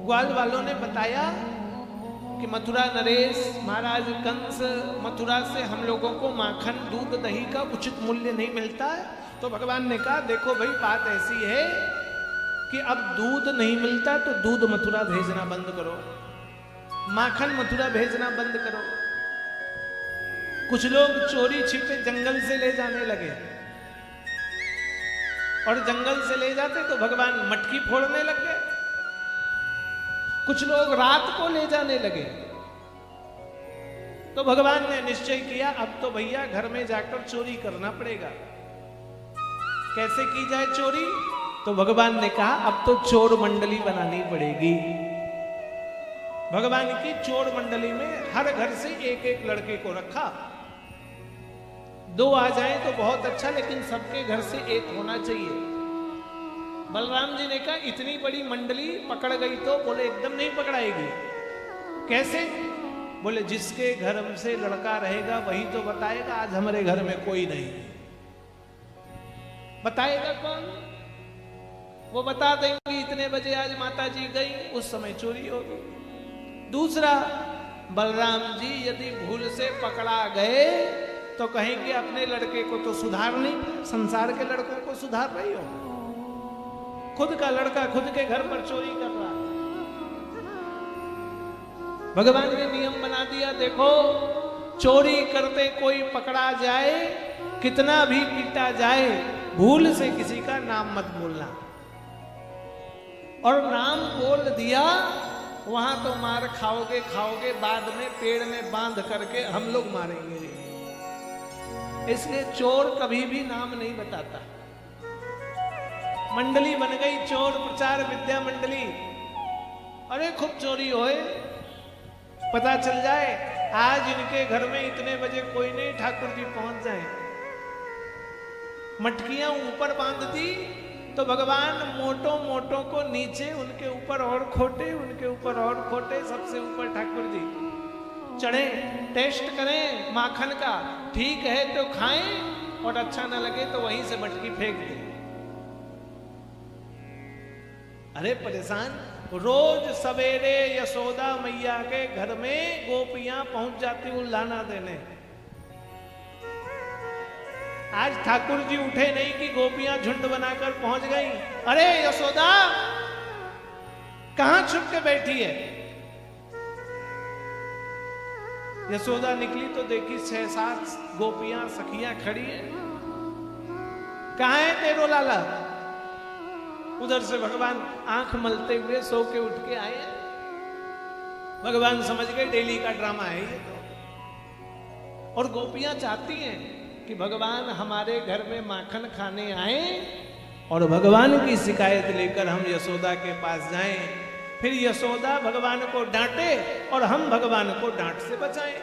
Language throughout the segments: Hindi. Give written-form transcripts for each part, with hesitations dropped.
ग्वाल वालों ने बताया कि मथुरा नरेश महाराज कंस मथुरा से हम लोगों को माखन दूध दही का उचित मूल्य नहीं मिलता है। तो भगवान ने कहा देखो भाई बात ऐसी है कि अब दूध नहीं मिलता तो दूध मथुरा भेजना बंद करो, माखन मथुरा भेजना बंद करो। कुछ लोग चोरी छिपे जंगल से ले जाने लगे और जंगल से ले जाते तो भगवान मटकी फोड़ने लग गए। कुछ लोग रात को ले जाने लगे तो भगवान ने निश्चय किया अब तो भैया घर में जाकर चोरी करना पड़ेगा। कैसे की जाए चोरी? तो भगवान ने कहा अब तो चोर मंडली बनानी पड़ेगी। भगवान की चोर मंडली में हर घर से एक एक लड़के को रखा। 2 आ जाए तो बहुत अच्छा, लेकिन सबके घर से एक होना चाहिए। बलराम जी ने कहा इतनी बड़ी मंडली पकड़ गई तो? बोले एकदम नहीं पकड़ाएगी। कैसे? बोले जिसके घर से लड़का रहेगा वही तो बताएगा आज हमारे घर में कोई नहीं। बताएगा कौन? वो बता देंगे इतने बजे आज माता जी गई, उस समय चोरी होगी। दूसरा, बलराम जी यदि भूल से पकड़ा गए तो कहेंगे अपने लड़के को तो सुधार नहीं, संसार के लड़कों को सुधार रही हो, खुद का लड़का खुद के घर पर चोरी कर रहा। भगवान ने नियम बना दिया देखो चोरी करते कोई पकड़ा जाए, कितना भी पीटा जाए, भूल से किसी का नाम मत बोलना। और नाम बोल दिया वहां तो मार खाओगे खाओगे, बाद में पेड़ में बांध करके हम लोग मारेंगे। इसलिए चोर कभी भी नाम नहीं बताता। मंडली बन गई चोर प्रचार विद्या मंडली। अरे खूब चोरी होए, पता चल जाए आज इनके घर में इतने बजे कोई नहीं, ठाकुर जी पहुंच जाए। मटकियां ऊपर बांध दी तो भगवान मोटों मोटों को नीचे, उनके ऊपर और खोटे, उनके ऊपर और खोटे, सबसे ऊपर ठाकुर जी चढ़े। टेस्ट करें माखन का, ठीक है तो खाएं और अच्छा ना लगे तो वहीं से मटकी फेंक दें। अरे परेशान। रोज सवेरे यशोदा मैया के घर में गोपियां पहुंच जाती उल्लाना देने। आज ठाकुर जी उठे नहीं कि गोपियां झुंड बनाकर पहुंच गई। अरे यशोदा कहां छुप के बैठी है? यशोदा निकली तो देखी 6-7 गोपियां सखियां खड़ी हैं। कहां है तेरो लाला? उधर से भगवान आंख मलते हुए सो के उठ के आए। भगवान समझ गए डेली का ड्रामा है ये तो। और गोपियां चाहती हैं कि भगवान हमारे घर में माखन खाने आए और भगवान की शिकायत लेकर हम यशोदा के पास जाएं, फिर यशोदा भगवान को डांटे और हम भगवान को डांट से बचाएं।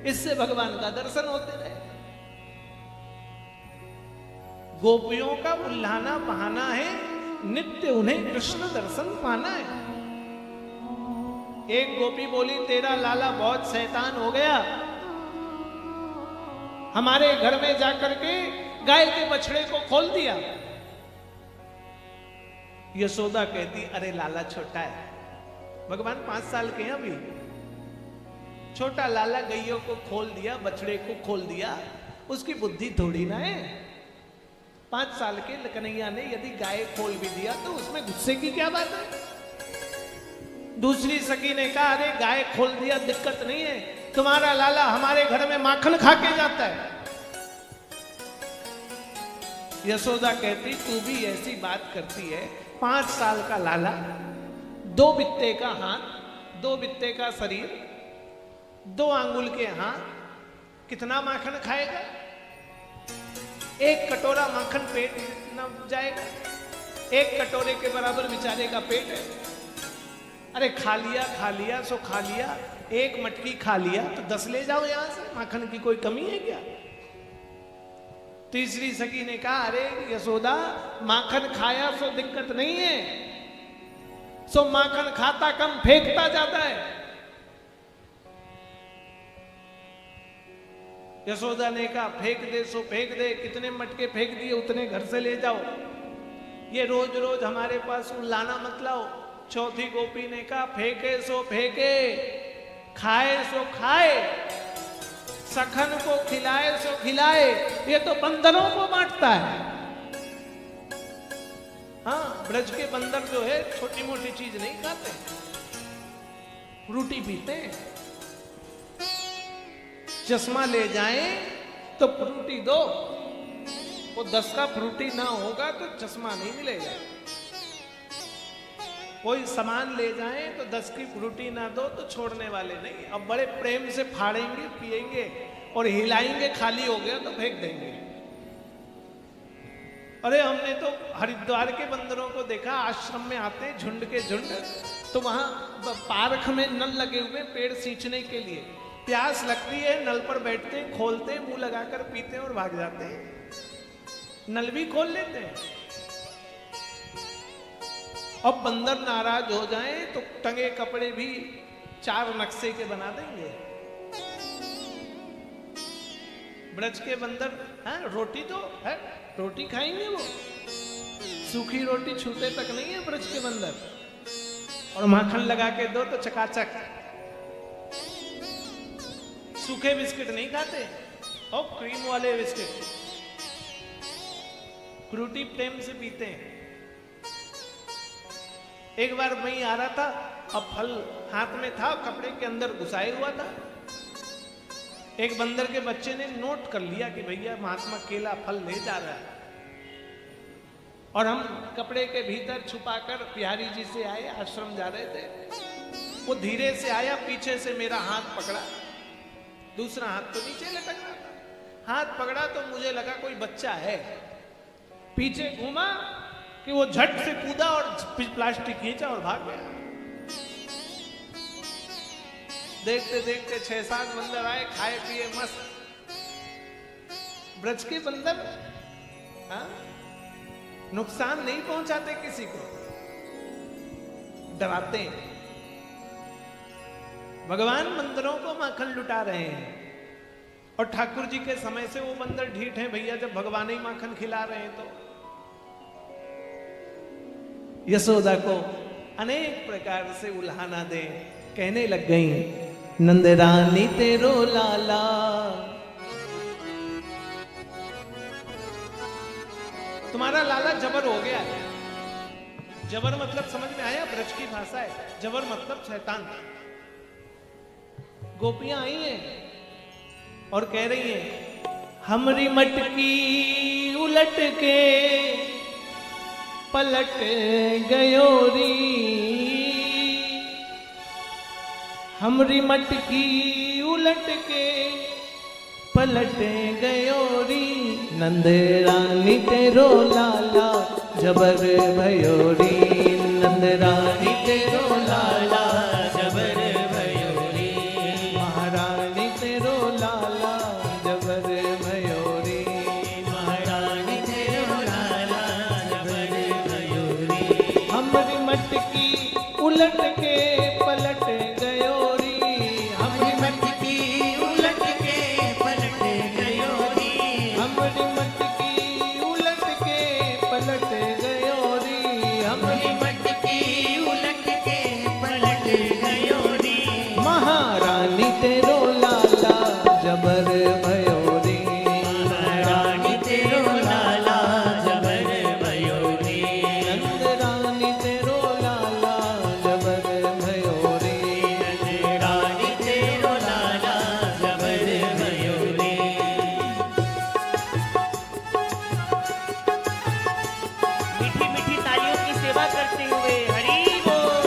इससे भगवान का दर्शन होते रहे। गोपियों का उल्लाना बहाना है, नित्य उन्हें कृष्ण दर्शन पाना है। एक गोपी बोली तेरा लाला बहुत शैतान हो गया, हमारे घर में जाकर के गाय के बछड़े को खोल दिया। यशोदा कहती अरे लाला छोटा है, भगवान 5 साल के हैं अभी, छोटा लाला गैयों को खोल दिया, बछड़े को खोल दिया, उसकी बुद्धि थोड़ी ना है। 5 साल के कन्हैया ने यदि गाय खोल भी दिया तो उसमें गुस्से की क्या बात है? दूसरी सखी ने कहा अरे गाय खोल दिया दिक्कत नहीं है, तुम्हारा लाला हमारे घर में माखन खा के जाता है। यशोदा कहती तू भी ऐसी बात करती है, 5 साल का लाला, 2 बित्ते का हाथ, 2 बित्ते का शरीर, 2 आंगुल के हाथ, कितना माखन खाएगा? 1 कटोरा माखन पेट न जाएगा? 1 कटोरे के बराबर बेचारे का पेट है। अरे खा लिया सो खा लिया, 1 मटकी खा लिया तो 10 ले जाओ यहां से, माखन की कोई कमी है क्या? तीसरी सखी ने कहा अरे यशोदा माखन खाया सो दिक्कत नहीं है, सो माखन खाता कम फेंकता जाता है। यशोदा ने कहा फेंक दे सो फेंक दे, कितने मटके फेंक दिए उतने घर से ले जाओ। ये रोज रोज हमारे पास लाना मत लाओ। चौथी गोपी ने कहा फेंके सो फेंके, खाए सो खाए, सखन को खिलाए सो खिलाए, ये तो बंदरों को बांटता है। हाँ, ब्रज के बंदर जो है छोटी मोटी चीज नहीं खाते, फ्रूटी पीते हैं। चश्मा ले जाएं तो फ्रूटी दो, वो 10 का फ्रूटी ना होगा तो चश्मा नहीं मिलेगा। कोई सामान ले जाएं तो 10 की फ्रूटी ना दो तो छोड़ने वाले नहीं। अब बड़े प्रेम से फाड़ेंगे, पिएंगे और हिलाएंगे, खाली हो गया तो फेंक देंगे। अरे हमने तो हरिद्वार के बंदरों को देखा, आश्रम में आते हैं झुंड के झुंड, तो वहां पार्क में नल लगे हुए पेड़ सींचने के लिए, प्यास लगती है नल पर बैठते हैं, खोलते हैं, मुंह लगाकर पीते हैं और भाग जाते हैं। नल भी खोल लेते हैं। अब बंदर नाराज हो जाएं तो टंगे कपड़े भी 4 नक्शे के बना देंगे। ब्रज के बंदर हैं, रोटी तो है, रोटी खाएंगे वो, सूखी रोटी छूते तक नहीं है ब्रज के बंदर। और माखन लगा के दो तो चकाचक। सूखे बिस्किट नहीं खाते, और क्रीम वाले बिस्किट, फ्रूटी प्रेम से पीते हैं। एक बार मैं आ रहा था, अब फल हाथ में था, कपड़े के अंदर घुसाए हुआ था। एक बंदर के बच्चे ने नोट कर लिया कि भैया महात्मा केला फल ले जा रहा है, और हम कपड़े के भीतर छुपाकर बिहारी जी से आए, आश्रम जा रहे थे। वो धीरे से आया, पीछे से मेरा हाथ पकड़ा, दूसरा हाथ तो नीचे लटक रहा था, हाथ पकड़ा तो मुझे लगा कोई बच्चा है। पीछे घूमा कि वो झट से कूदा और प्लास्टिक खींचा और भाग गया। देखते देखते 6-7 बंदर आए, खाए पिए मस्त। ब्रज के बंदर नुकसान नहीं पहुंचाते किसी को, डराते हैं। भगवान बंदरों को माखन लुटा रहे हैं, और ठाकुर जी के समय से वो बंदर ढीठ हैं भैया, जब भगवान ही माखन खिला रहे हैं तो। यशोदा को अनेक प्रकार से उल्हाना दे, कहने लग गई नंद रानी तेरो लाला। तुम्हारा लाला जबर हो गया है। जबर मतलब समझ में आया? ब्रज की भाषा है, जबर मतलब शैतान। गोपियां आई हैं और कह रही हैं हमरी मटकी उलट के पलट गयोरी, हमरी मटकी उलट के पलट गयोरी, नंद रानी तेरो लाला जबर भयोरी, नंद रानी तेरो लाला जबर भयोरी, महारानी तेरो लाला जबर भयोरी, महारानी तेरो लाला जबर भयोरी, हमरी मटकी उलट के पलट गयोरी, हमरी मटकी उलट के पलट गयोरी, हमरी मटकी उलट के पलट गयोरी, हमरी मटकी उलट के पलट गयोरी, महारानी तेरो लाला जबर भयोरी, महारानी तेरो लाला जबर भयोरी, नंद रानी तेरो लाला जबर भयोरी, नंद रानी तेरो लाला जबर भयोरी। मीठी मीठी तालियों की सेवा करते हुए हरि बोल।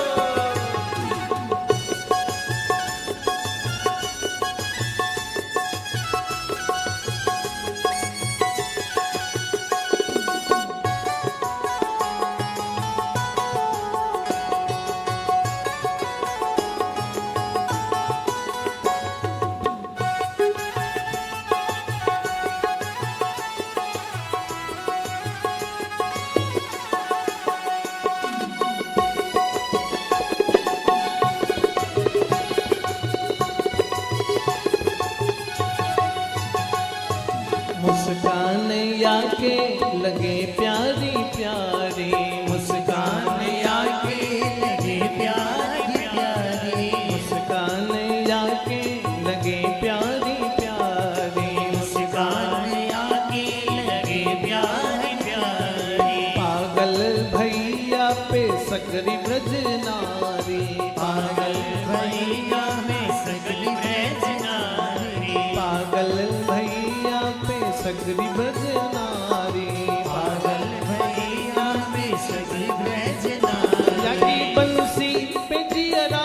पे सकरी ब्रज नारी, पागल भैया में सकरी ब्रज नारी, पागल भैया पे सकरी ब्रज नारी, पागल भैया में सकरी ब्रज नारी। जाकी बंसी पे जियरा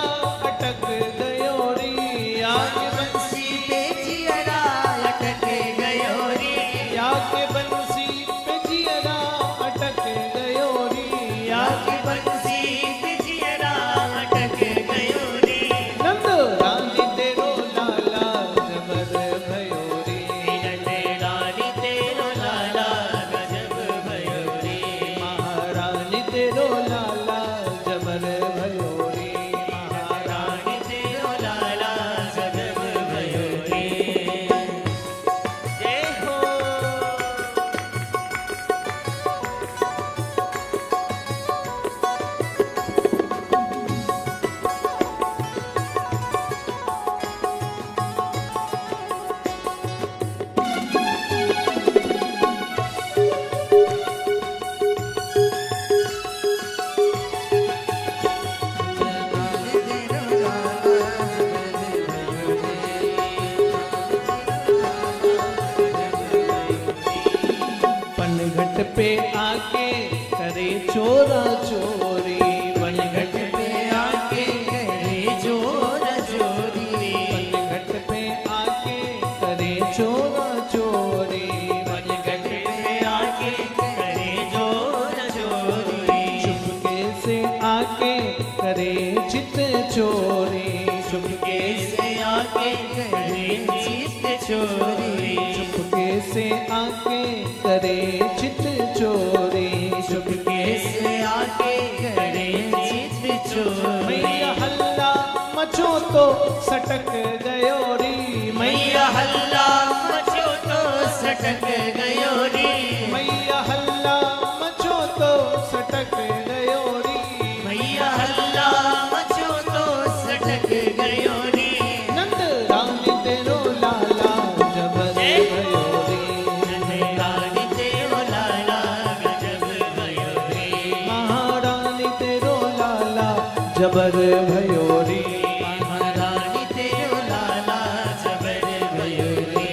अटक गयो री, आके बंसी पे जियरा अटक गयो रे, आके बंसी पे जियरा अटक गयो री, आके बंसी पे जियरा अटक गयो रे। नंद रानी तेरो लाला जबर भयो रे, नंद रानी तेरो लाला गजब भयो रे, महारानी तेरो लाला जबर भयो रे, रानी तेरो लाला गजब भयो रे। जय हो। पनघट पे आके करे चोरा चोरी, पनघट पे आके करे चोरा चोरी, पनघट पे आके करे चोरा चोरी, पनघट पे आके करे चोरा चोरी, चुपके से आके करे चित चोरी, चुपके से आके करे चित चोरी, चुपके से आके करे चित चोरी, चुपके से आके करे चित चोरी। मैया हल्ला मचो तो सटक गयो री, मैया हल्ला मचो तो सटक गयो रे, मैया हल्ला मचो तो सटक गयो री, मैया हल्ला मचो तो सटक गयो रे। नंद रानी तेरो लाला जबर भयो रे, रानी तेरो लाला गजब भयो रे, महारानी तेरो लाला जबर भयो रे, रानी तेरो लाला जबर भयो रे।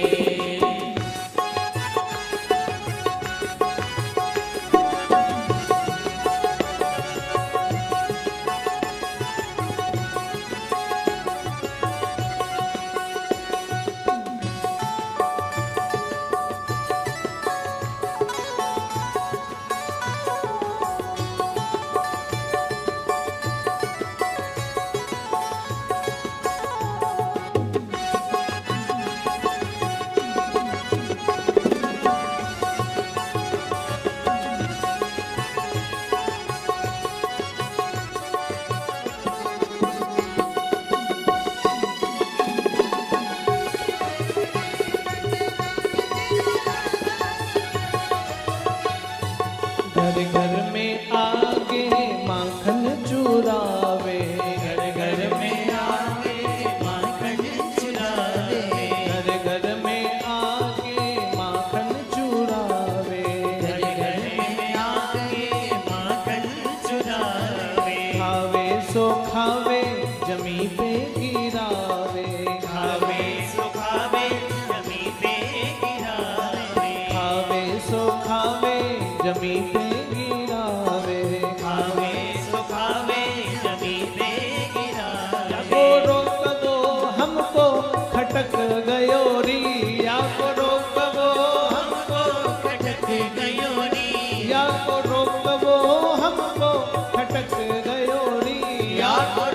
घर घर में आगे माखन चुरावे, घर घर में आके माखन चुरावे, घर घर में आगे माखन चुरावे, घर घर में आके माखन चुरावे, खावे सो खावे जमी पे गिरावे, खावे सो खावे जमी पे गिरावे, खावे सो खावे जमी पे गिरावे, खावे सो खावे जमी पे गिरावे। को रोक दो हमको खटक गयो री, या को रोक दो हमको, खटक गयो रे, या को रोक दो हमको खटक गयो री, या को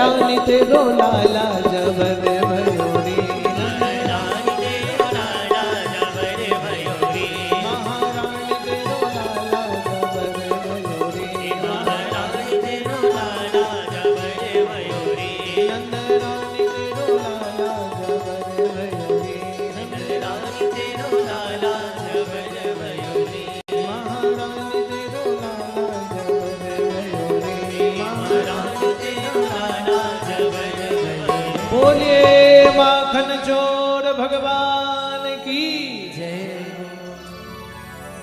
रानी तेरो लाला जबर भयो रे। रानी तेरो लाला जबर भयो रे। महारानी तेरो लाला जबर भयो रे। महारानी तेरो लाला जबर भयो रे। नंद रानी तेरो लाला जबर भयो रे। रानी तेरो लाला जबर भयो रे। महारानी तेरो लाला जबर भयो रे। रानी तेरो लाला जबर भयो रे। बोलिए माखन चोर भगवान की जय।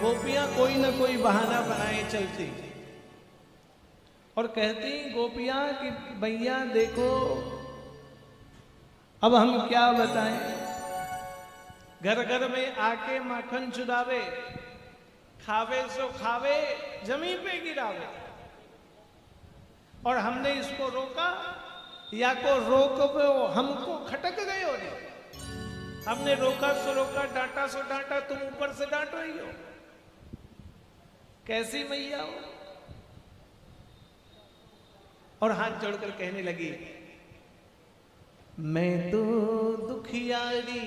गोपियां कोई ना कोई बहाना बनाए चलती और कहती गोपियां कि भैया देखो अब हम क्या बताएं, घर घर में आके माखन चुरावे, खावे सो खावे जमीन पे गिरावे, और हमने इसको रोका या को रोक हमको खटक गए हो रे। हमने रोका सो रोका, डांटा सो डांटा, तुम ऊपर से डांटो ही हो। कैसी मैया हो। और हाथ जोड़कर कहने लगी मैं तो दुखियारी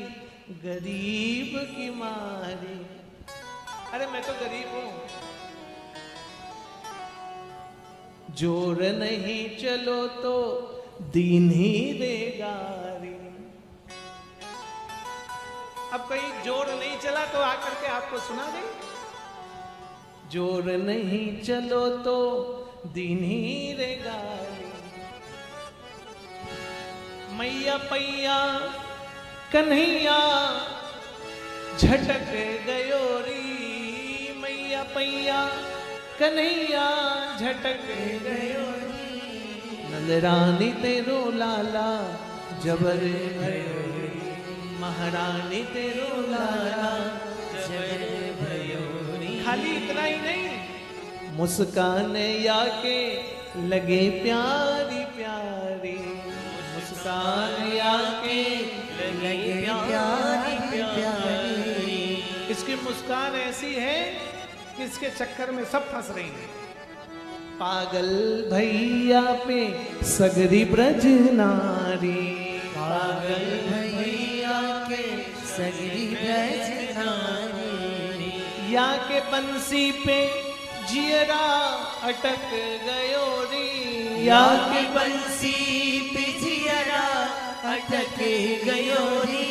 गरीब की मारी। अरे मैं तो गरीब हूं, जोर नहीं चलो तो दीन ही देगा रे। अब कहीं जोर नहीं चला तो आकर के आपको सुना दे। जोर नहीं चलो तो दीन ही देगा रे। मैया पैया कन्हैया झटक गयो री। मैया पैया कन्हैया झटक गयो री। नंद रानी तेरो लाला जबर भयो रे। महारानी तेरो लाला जबर भयो रे। खाली इतना ही नहीं, मुस्कान या के लगे प्यारी प्यारी। मुस्कान या के लगे प्यारी प्यारी। इसकी मुस्कान ऐसी है कि इसके चक्कर में सब फंस रही हैं। पागल भैया पे सगरी ब्रज नारी। पागल भैया के सगरी ब्रज नारी। या के बंसी पे जियरा अटक गयो रे। या के बंसी पे जियरा अटक गयो रे।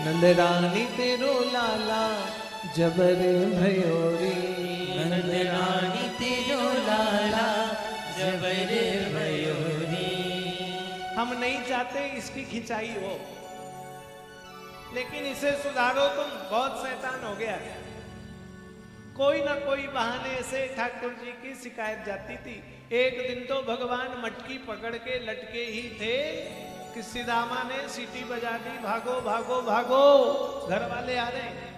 नंद रानी तेरो लाला जबर भयो रे। नंद रानी तेरो लाला जबर भयो रे। हम नहीं चाहते इसकी खिंचाई हो, लेकिन इसे सुधारो तुम, बहुत शैतान हो गया है। कोई ना कोई बहाने से ठाकुर जी की शिकायत जाती थी। एक दिन तो भगवान मटकी पकड़ के लटके ही थे कि सीदामा ने सीटी बजा दी, भागो भागो भागो, घर वाले आ रहे हैं।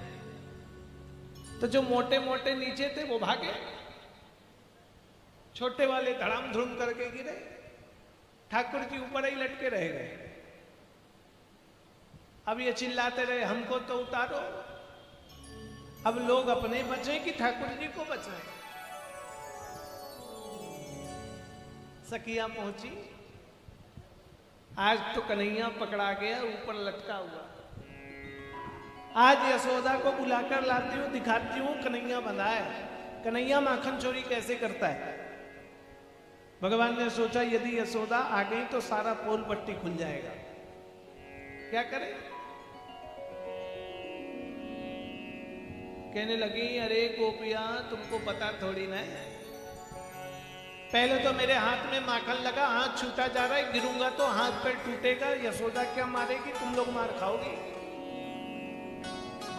तो जो मोटे मोटे नीचे थे वो भागे, छोटे वाले धड़ाम धुड़म करके गिरे, ठाकुर जी ऊपर ही लटके रह गए। अब ये चिल्लाते रहे हमको तो उतारो। अब लोग अपने बचे कि ठाकुर जी को बचाएं। सखिया पहुंची, आज तो कन्हैया पकड़ा गया, ऊपर लटका हुआ। आज यशोदा को बुलाकर लाती हूँ, दिखाती हूँ कन्हैया बंधा है। कन्हैया माखन चोरी कैसे करता है। भगवान ने सोचा यदि यशोदा आ गई तो सारा पोल पट्टी खुल जाएगा, क्या करें। कहने लगी अरे गोपिया तुमको पता थोड़ी ना है, पहले तो मेरे हाथ में माखन लगा, हाथ छूटा जा रहा है, गिरूंगा तो हाथ पर टूटेगा, यशोदा क्या मारेगी, तुम लोग मार खाओगे।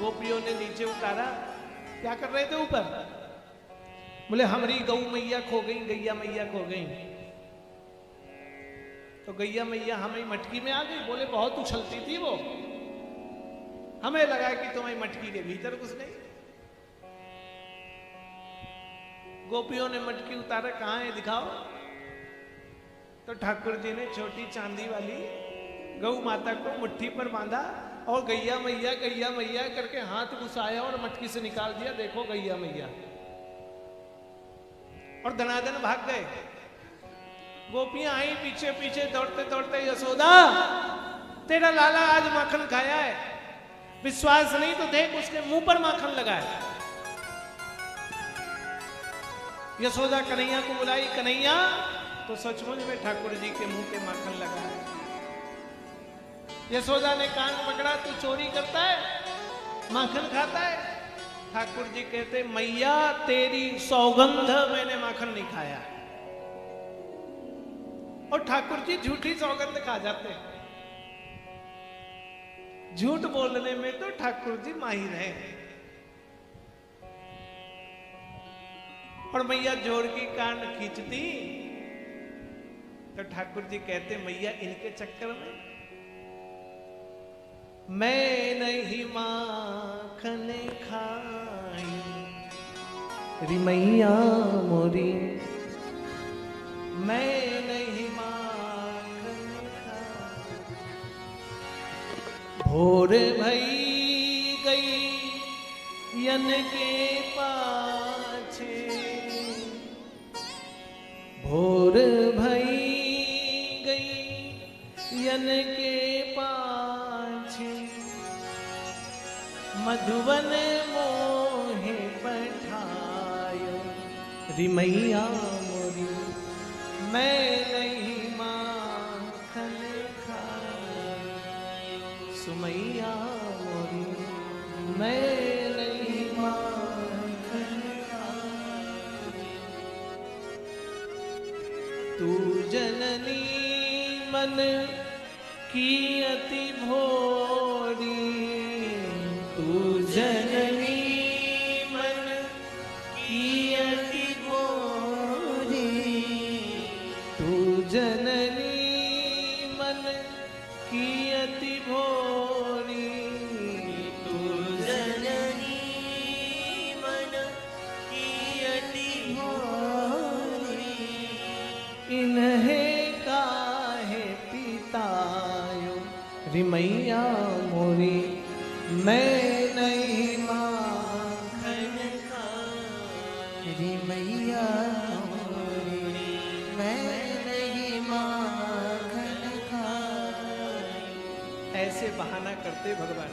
गोपियों ने नीचे उतारा, क्या कर रहे थे ऊपर, बोले हमारी गौ मैया खो गई, गैया मैया खो गई। तो गैया मैया हमें मटकी में आ गई। बोले बहुत उछलती थी वो, हमें लगा कि तुम्हारी मटकी के भीतर घुस गई। गोपियों ने मटकी उतारा, कहाँ है दिखाओ। तो ठाकुर जी ने छोटी चांदी वाली गौ माता को मुट्ठी पर बांधा और गैया मैया करके हाथ घुसाया और मटकी से निकाल दिया, देखो गैया मैया, और धनाधन भाग गए। गोपियां आई पीछे पीछे दौड़ते दौड़ते, यशोदा तेरा लाला आज माखन खाया है, विश्वास नहीं तो देख उसके मुंह पर माखन लगा है। यशोदा कन्हैया को बुलाई, कन्हैया तो सचमुच में ठाकुर जी के मुंह पे माखन लगा है। यशोदा ने कान पकड़ा, तू चोरी करता है, माखन खाता है। ठाकुर जी कहते, मैया तेरी सौगंध, मैंने माखन नहीं खाया। और ठाकुर जी झूठी सौगंध खा जाते हैं। झूठ बोलने में तो ठाकुर जी माहिर है। और मैया जोर की कान खींचती तो ठाकुर जी कहते, मैया इनके चक्कर में मैं नहीं माखन खाई, री मैया मोरी मैं नहीं माखन खाई। भोर भई गई यन के पाछे, भोर भई गई यन के पाछे, मधुवन मोहे पठायो, री मैया मोरी मैं नहीं माखन खाई, सुमैया मोरी मैं नहीं माखन खाई। तू जननी मन की अति भोरी, तू जननी मन की अति भोरी, तू जननी मन की अति भोरी, तू जननी मन की अति भोरी। इन्हें काहे पितायो, री मैया मोरी मैं नहीं माखन खाई, री मैया मोरी मैं नहीं माखन खाई। ऐसे बहाना करते भगवान।